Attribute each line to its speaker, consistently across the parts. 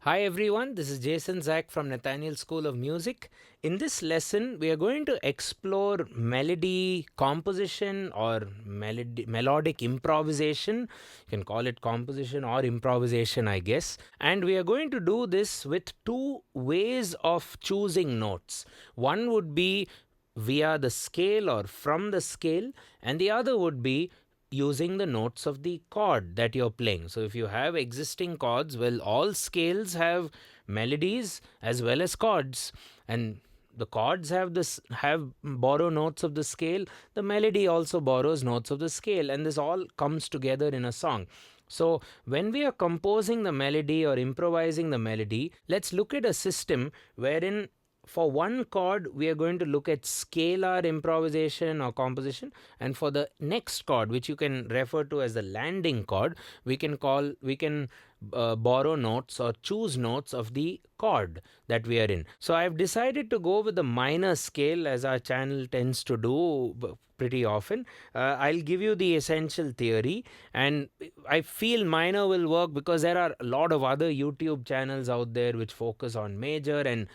Speaker 1: Hi everyone, this is Jason Zach from Nathaniel School of Music. In this lesson, we are going to explore melody composition or melodic improvisation. You can call it composition or improvisation, I guess. And we are going to do this with two ways of choosing notes. One would be via the scale or from the scale, and the other would be using the notes of the chord that you're playing. So if you have existing chords, well, all scales have melodies as well as chords, and the chords have borrow notes of the scale. The melody also borrows notes of the scale, and this all comes together in a song. So when we are composing the melody or improvising the melody, let's look at a system wherein for one chord we are going to look at scalar improvisation or composition, and for the next chord, which you can refer to as the landing chord, we can borrow notes or choose notes of the chord that we are in. So I've decided to go with the minor scale, as our channel tends to do pretty often. I'll give you the essential theory, and I feel minor will work because there are a lot of other YouTube channels out there which focus on major, and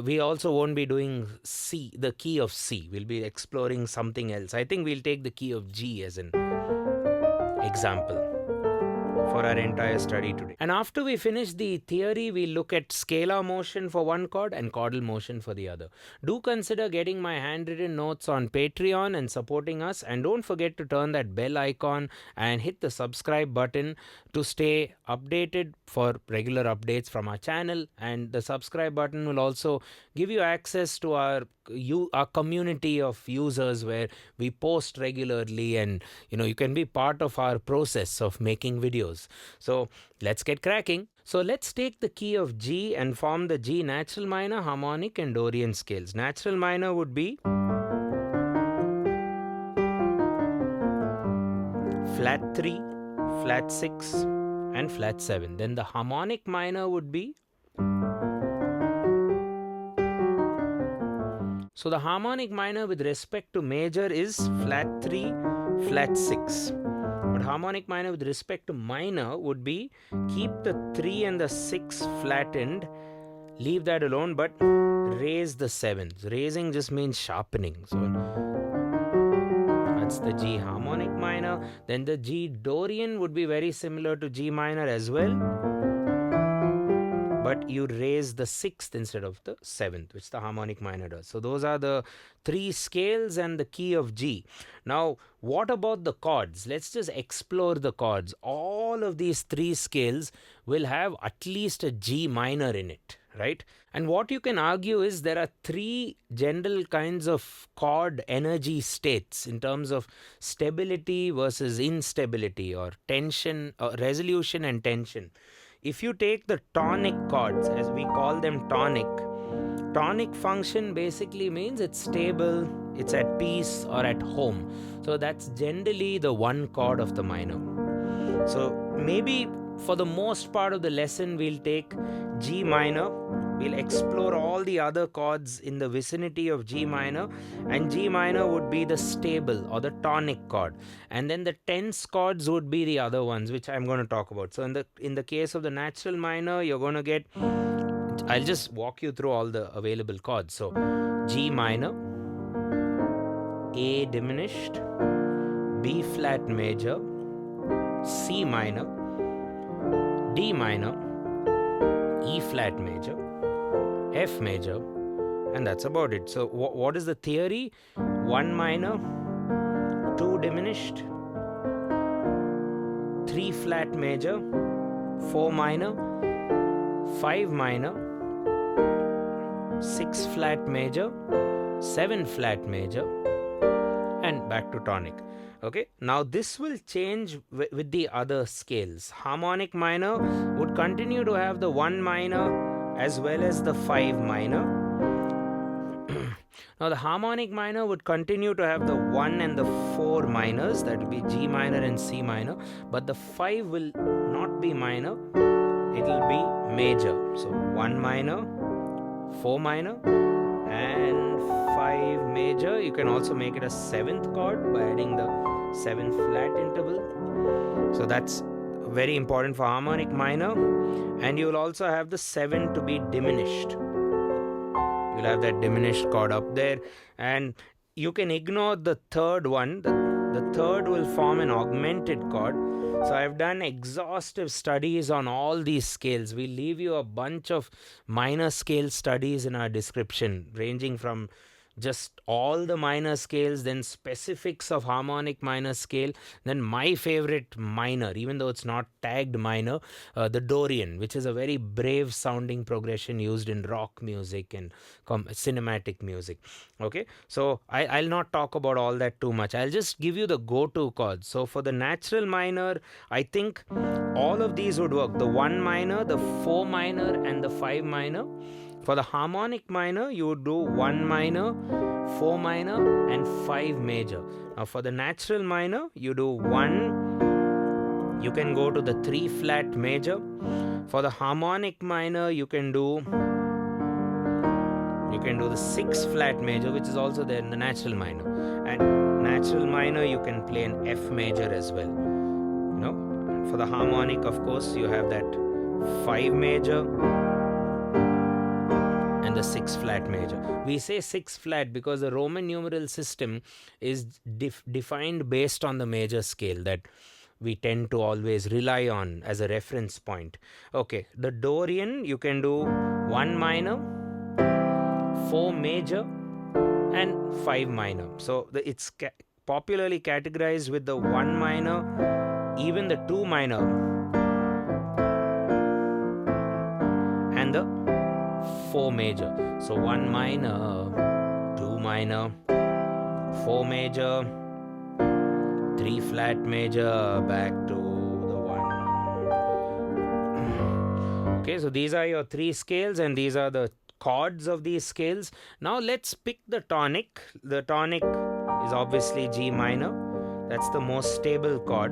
Speaker 1: we also won't be doing C, the key of C. We'll be exploring something else. I think we'll take the key of G as an example for our entire study today. And after we finish the theory, we look at scalar motion for one chord and chordal motion for the other. Do consider getting my handwritten notes on Patreon and supporting us, and don't forget to turn that bell icon and hit the subscribe button to stay updated for regular updates from our channel. And the subscribe button will also give you access to our community of users where we post regularly, and you can be part of our process of making videos. So let's get cracking. So let's take the key of G and form the G natural minor, harmonic and Dorian scales. Natural minor would be flat 3, flat 6 and flat 7. Then the harmonic minor would be, so the harmonic minor with respect to major is flat 3, flat 6. But harmonic minor with respect to minor would be keep the 3 and the 6 flattened, leave that alone, but raise the 7th. Raising just means sharpening. So that's the G harmonic minor. Then the G Dorian would be very similar to G minor as well, but you raise the 6th instead of the 7th, which the harmonic minor does. So those are the three scales and the key of G. Now, what about the chords? Let's just explore the chords. All of these three scales will have at least a G minor in it, right? And what you can argue is there are three general kinds of chord energy states in terms of stability versus instability, or tension, or resolution and tension. If you take the tonic chords, as we call them tonic function basically means it's stable, it's at peace or at home. So that's generally the one chord of the minor. So maybe for the most part of the lesson we'll take G minor. We'll explore all the other chords in the vicinity of G minor, and G minor would be the stable or the tonic chord, and then the tense chords would be the other ones which I'm going to talk about. So in the case of the natural minor, you're going to get, I'll just walk you through all the available chords. So G minor, A diminished, B flat major, C minor, D minor, E flat major, F major, and that's about it. So what is the theory? 1 minor, 2 diminished, 3 flat major, 4 minor, 5 minor, 6 flat major, 7 flat major, and back to tonic. Okay, now this will change with the other scales. Harmonic minor would continue to have the 1 minor as well as the 5 minor. Now the harmonic minor would continue to have the 1 and the 4 minors, that will be G minor and C minor, but the 5 will not be minor, it will be major. So 1 minor, 4 minor and 5 major. You can also make it a 7th chord by adding the 7th flat interval. So that's very important for harmonic minor. And you will also have the 7 to be diminished. You'll have that diminished chord up there, and you can ignore the third one. The third will form an augmented chord. So I've done exhaustive studies on all these scales. We'll leave you a bunch of minor scale studies in our description, ranging from just all the minor scales, then specifics of harmonic minor scale, then my favorite minor, even though it's not tagged minor, the Dorian, which is a very brave sounding progression used in rock music and cinematic music. Okay, so I'll not talk about all that too much. I'll just give you the go-to chords. So for the natural minor, I think all of these would work. The 1 minor, the 4 minor and the 5 minor. For the harmonic minor, you would do 1 minor, 4 minor and 5 major. Now for the natural minor, you do 1, you can go to the 3 flat major. For the harmonic minor, you can do the 6 flat major, which is also there in the natural minor. And natural minor, you can play an F major as well. You know, and for the harmonic, of course, you have that 5 major and the 6 flat major. We say 6 flat because the Roman numeral system is defined based on the major scale that we tend to always rely on as a reference point. Okay, the Dorian, you can do 1 minor, 4 major and 5 minor. So it's popularly categorized with the 1 minor, even the 2 minor and the 4 major. So 1 minor, 2 minor, 4 major, 3 flat major, back to the 1. Okay, so these are your 3 scales and these are the chords of these scales. Now let's pick the tonic. The tonic is obviously G minor. That's the most stable chord.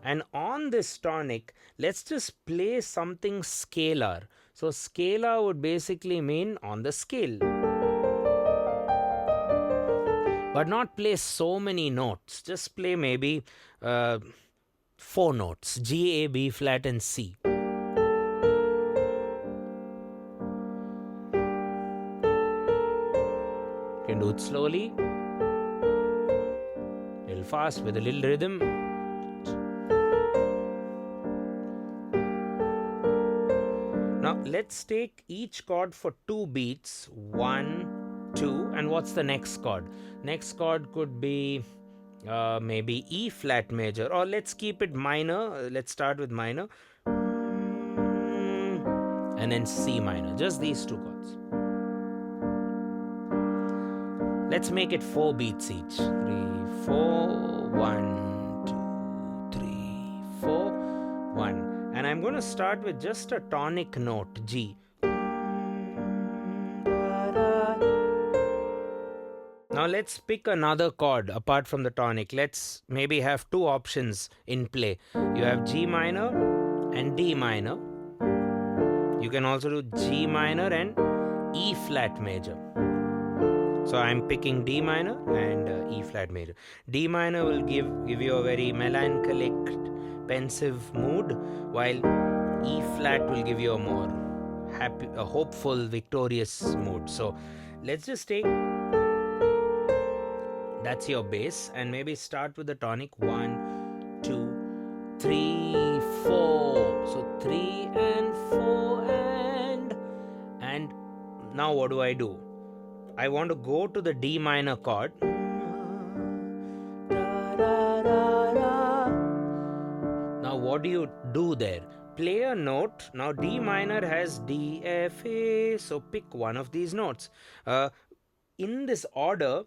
Speaker 1: And on this tonic, let's just play something scalar. So scalar would basically mean on the scale, but not play so many notes. Just play maybe 4 notes, G, A, B flat and C. You can do it slowly, a little fast with a little rhythm. Now let's take each chord for 2 beats, 1, 2, and what's the next chord? Next chord could be maybe E flat major, or let's keep it minor. Let's start with minor and then C minor, just these 2 chords. Let's make it 4 beats each. 3, 4, 1, 2, 3, 4, 1. And I'm going to start with just a tonic note, G. Now let's pick another chord apart from the tonic. Let's maybe have 2 options in play. You have G minor and D minor. You can also do G minor and E flat major. So I'm picking D minor and E flat major. D minor will give you a very melancholic, pensive mood, while E flat will give you a more happy, a hopeful, victorious mood. So let's just take, that's your bass, and maybe start with the tonic. 1, 2, 3, 4. So 3 and 4 and now what do? I want to go to the D minor chord. Now what do you do there? Play a note. Now D minor has D, F, A, so pick one of these notes. In this order,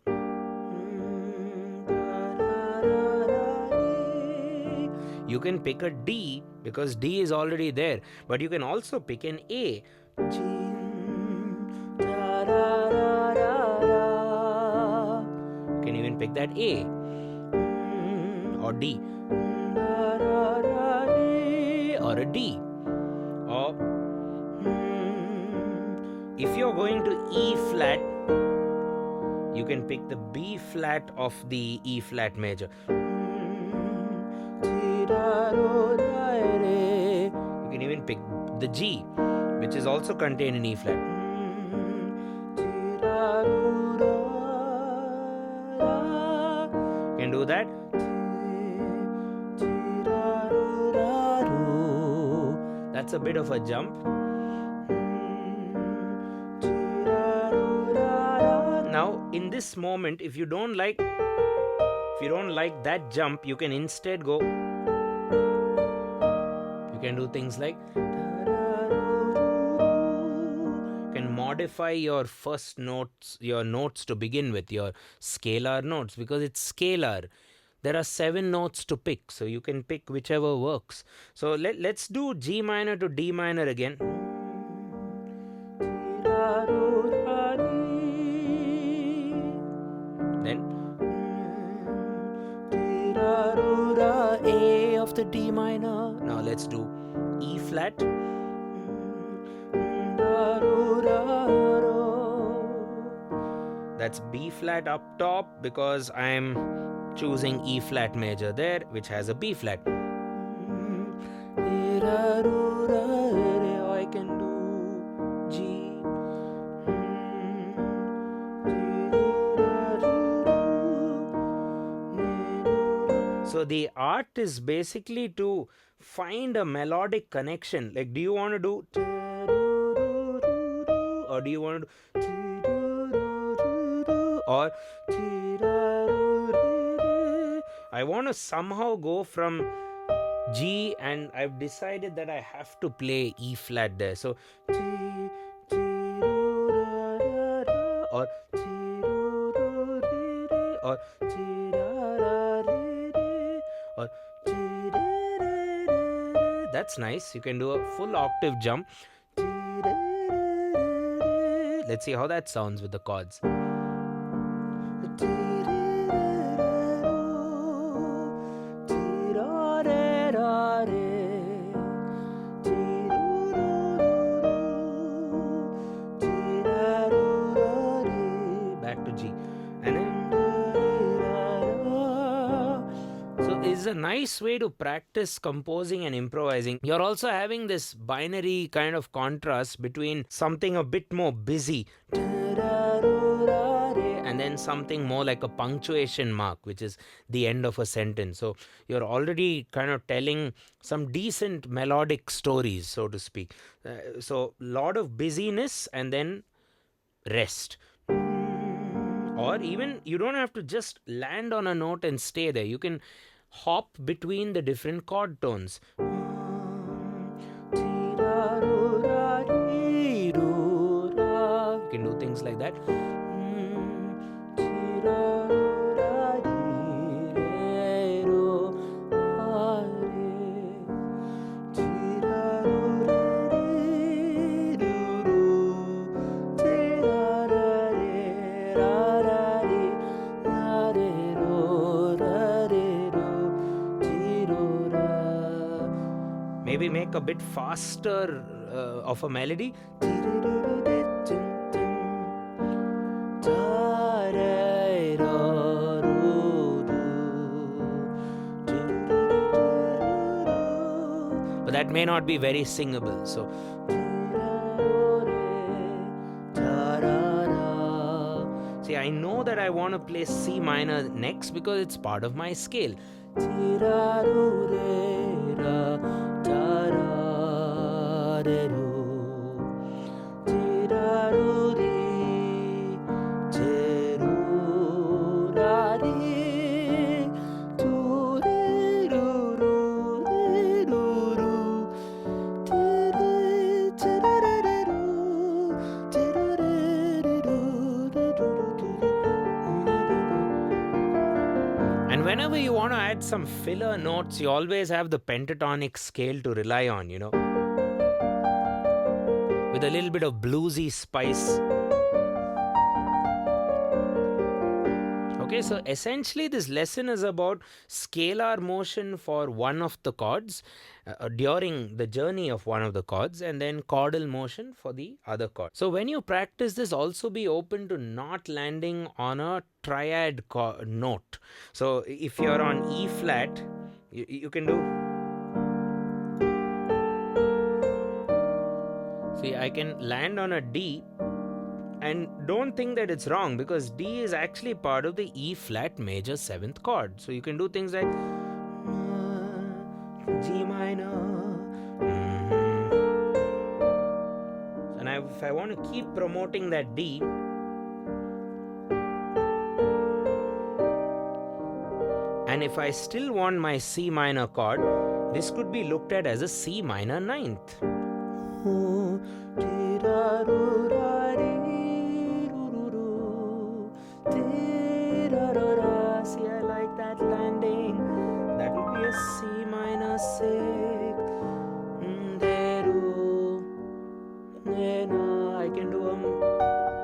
Speaker 1: You can pick a D because D is already there, but you can also pick an A. You can even pick that A or D or a D, or if you're going to E flat, you can pick the B flat of the E flat major. You can even pick the G, which is also contained in E flat. You can do that. That's a bit of a jump. Now, in this moment, if you don't like that jump, you can instead go. You can do things like. You can modify your first notes, your notes to begin with, your scalar notes, because it's scalar. There are 7 notes to pick, so you can pick whichever works. So let's do G minor to D minor again. Then A of the D minor. Now let's do E flat. That's B flat up top because I'm choosing E flat major there, which has a B flat. I can do G. So the art is basically to find a melodic connection. Like, do you want to do, or do you want to do, or I want to somehow go from G, and I've decided that I have to play E flat there. So or that's nice. You can do a full octave jump. Let's see how that sounds with the chords. Back to G. And then is a nice way to practice composing and improvising. You're also having this binary kind of contrast between something a bit more busy and then something more like a punctuation mark, which is the end of a sentence. So you're already kind of telling some decent melodic stories, so to speak. So a lot of busyness and then rest. Or even you don't have to just land on a note and stay there. You can hop between the different chord tones. You can do things like that. Maybe make a bit faster of a melody. But that may not be very singable. So see, I know that I want to play C minor next because it's part of my scale. Whenever you want to add add some filler notes, you always have the pentatonic scale to rely on, with a little bit of bluesy spice. Okay, so essentially this lesson is about scalar motion for one of the chords during the journey of one of the chords, and then chordal motion for the other chord. So when you practice this, also be open to not landing on a triad note. So if you're on E flat, you can do... See, I can land on a D. And don't think that it's wrong, because D is actually part of the E flat major 7th chord. So you can do things like G minor. And if I want to keep promoting that D, and if I still want my C minor chord, this could be looked at as a C minor 9th. See, I like that landing. That would be a C minor 6. I can do a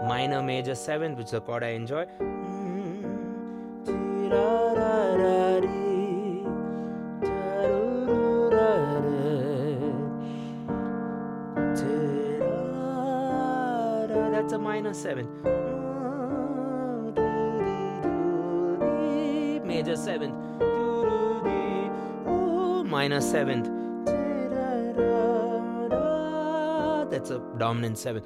Speaker 1: minor major 7th, which is a chord I enjoy. That's a minor 7th. Major 7th, minor 7th, that's a dominant 7th.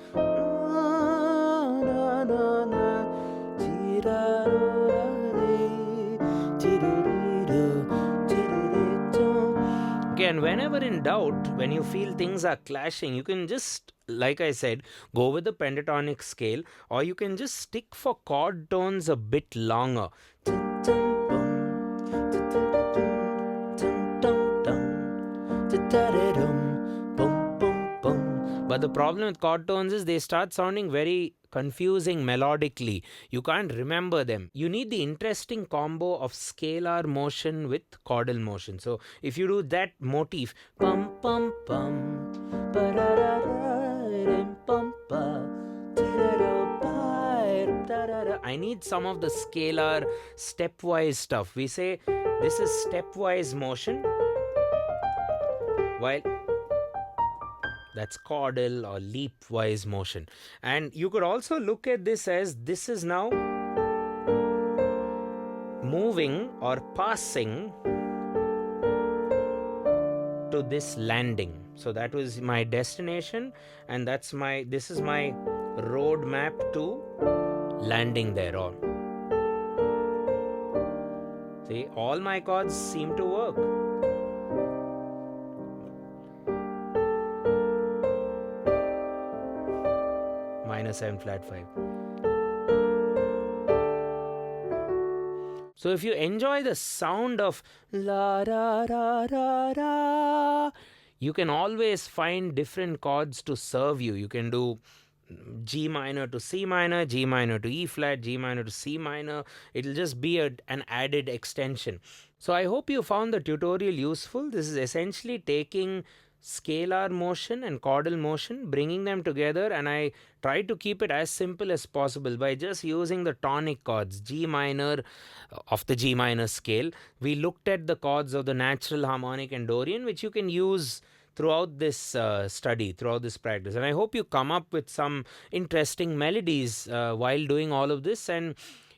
Speaker 1: Okay, and whenever in doubt, when you feel things are clashing, you can just, like I said, go with the pentatonic scale, or you can just stick for chord tones a bit longer. But the problem with chord tones is they start sounding very confusing melodically. You can't remember them. You need the interesting combo of scalar motion with chordal motion. So if you do that motif, pum pum pum, I need some of the scalar stepwise stuff. We say this is stepwise motion, while that's chordal or leapwise motion. And you could also look at this as this is now moving or passing to this landing. So that was my destination, and this is my road map to landing there on. See, all my chords seem to work. Minor 7 flat 5. So if you enjoy the sound of la ra ra ra ra, you can always find different chords to serve you. You can do G minor to C minor, G minor to E flat, G minor to C minor. It'll just be an added extension. So I hope you found the tutorial useful. This is essentially taking scalar motion and chordal motion, bringing them together, and I try to keep it as simple as possible by just using the tonic chords, G minor of the G minor scale. We looked at the chords of the natural, harmonic and Dorian, which you can use throughout this study, throughout this practice. And I hope you come up with some interesting melodies while doing all of this. And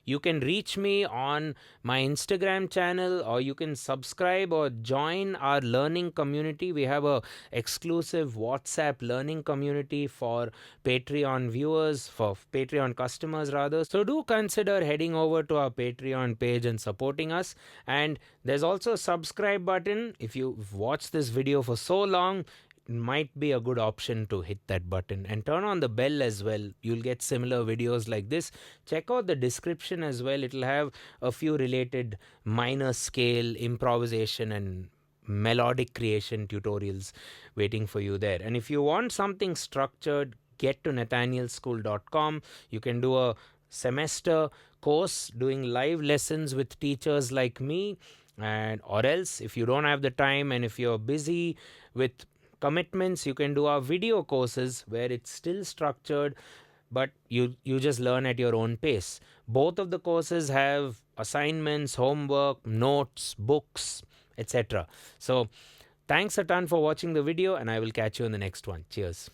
Speaker 1: you can reach me on my Instagram channel, or you can subscribe or join our learning community. We have a exclusive WhatsApp learning community for Patreon viewers, for Patreon customers rather. So do consider heading over to our Patreon page and supporting us. And there's also a subscribe button. If you've watched this video for so long, it might be a good option to hit that button and turn on the bell as well. You'll get similar videos like this. Check out the description as well. It'll have a few related minor scale, improvisation and melodic creation tutorials waiting for you there. And if you want something structured, get to nathanielschool.com. You can do a semester course doing live lessons with teachers like me, And or else, if you don't have the time and if you're busy with commitments, you can do our video courses where it's still structured, but you just learn at your own pace. Both of the courses have assignments, homework, notes, books, etc. So thanks a ton for watching the video, and I will catch you in the next one. Cheers.